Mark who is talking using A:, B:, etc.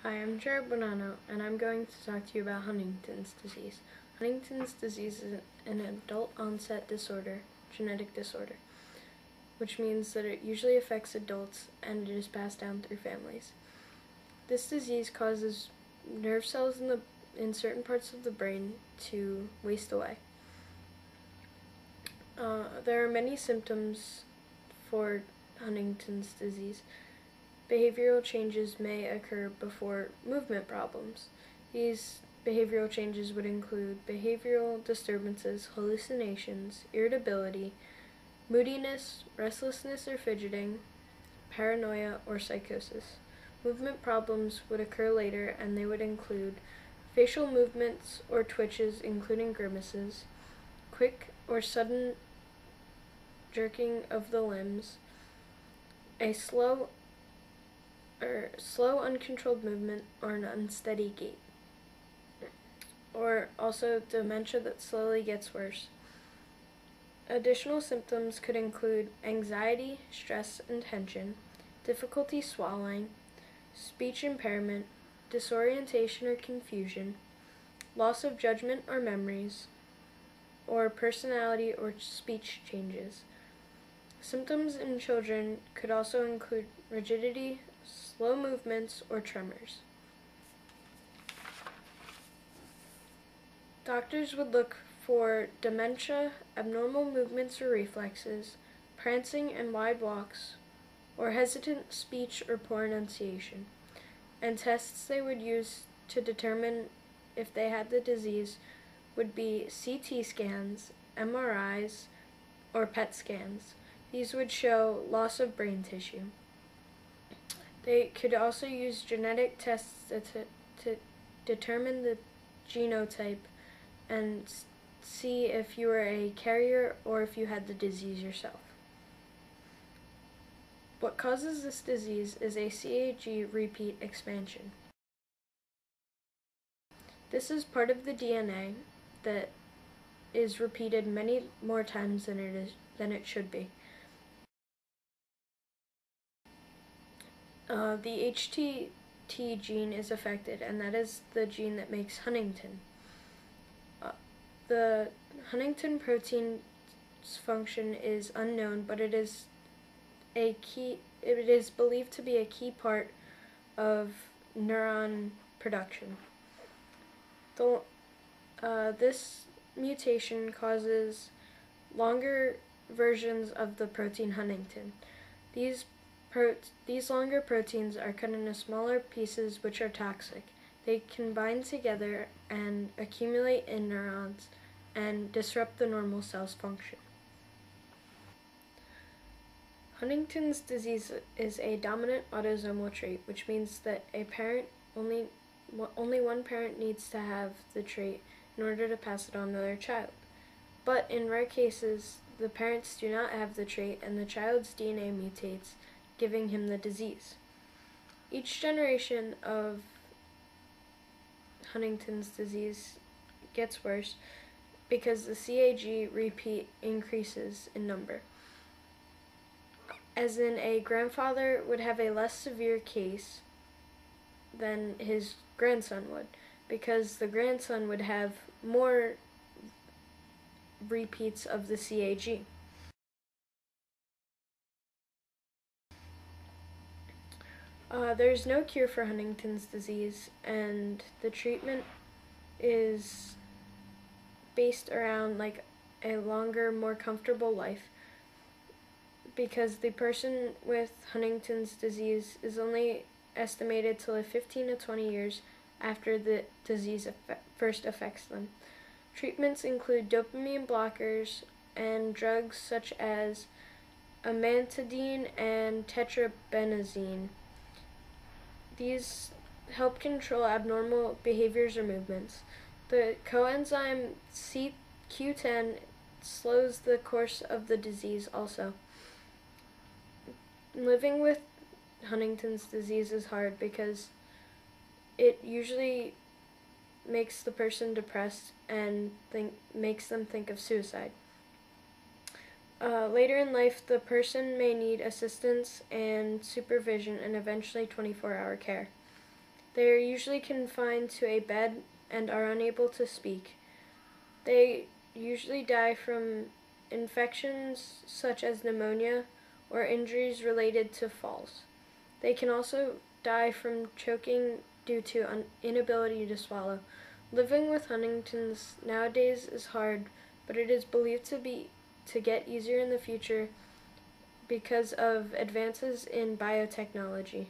A: Hi, I'm Jarrod, and I'm going to talk to you about Huntington's disease. Huntington's disease is an adult-onset disorder, genetic disorder, which means that it usually affects adults and it is passed down through families. This disease causes nerve cells in certain parts of the brain to waste away. There are many symptoms for Huntington's disease. Behavioral changes may occur before movement problems. These behavioral changes would include behavioral disturbances, hallucinations, irritability, moodiness, restlessness or fidgeting, paranoia, or psychosis. Movement problems would occur later, and they would include facial movements or twitches, including grimaces, quick or sudden jerking of the limbs, a slow uncontrolled movement, or an unsteady gait. Or also dementia that slowly gets worse. Additional symptoms could include anxiety, stress and tension, difficulty swallowing, speech impairment, disorientation or confusion, loss of judgment or memories, or personality or speech changes. Symptoms in children could also include rigidity, slow movements, or tremors. Doctors would look for dementia, abnormal movements or reflexes, prancing and wide walks, or hesitant speech or poor enunciation. And tests they would use to determine if they had the disease would be CT scans, MRIs, or PET scans. These would show loss of brain tissue. They could also use genetic tests to determine the genotype and see if you were a carrier or if you had the disease yourself. What causes this disease is a CAG repeat expansion. This is part of the DNA that is repeated many more times than it should be. The HTT gene is affected, and that is the gene that makes Huntington. The Huntington protein's function is unknown, but it is believed to be a key part of neuron production. This mutation causes longer versions of the protein Huntington. These longer proteins are cut into smaller pieces which are toxic. They can bind together and accumulate in neurons and disrupt the normal cell's function. Huntington's disease is a dominant autosomal trait, which means that only one parent needs to have the trait in order to pass it on to their child. But in rare cases, the parents do not have the trait and the child's DNA mutates, giving him the disease. Each generation of Huntington's disease gets worse because the CAG repeat increases in number. As in, a grandfather would have a less severe case than his grandson would, because the grandson would have more repeats of the CAG. There's no cure for Huntington's disease, and the treatment is based around a longer, more comfortable life, because the person with Huntington's disease is only estimated to live 15 to 20 years after the disease first affects them. Treatments include dopamine blockers and drugs such as amantadine and tetrabenazine. These help control abnormal behaviors or movements. The coenzyme CQ10 slows the course of the disease also. Living with Huntington's disease is hard because it usually makes the person depressed and makes them think of suicide. Later in life, the person may need assistance and supervision and eventually 24-hour care. They are usually confined to a bed and are unable to speak. They usually die from infections such as pneumonia or injuries related to falls. They can also die from choking due to inability to swallow. Living with Huntington's nowadays is hard, but it is believed to get easier in the future because of advances in biotechnology.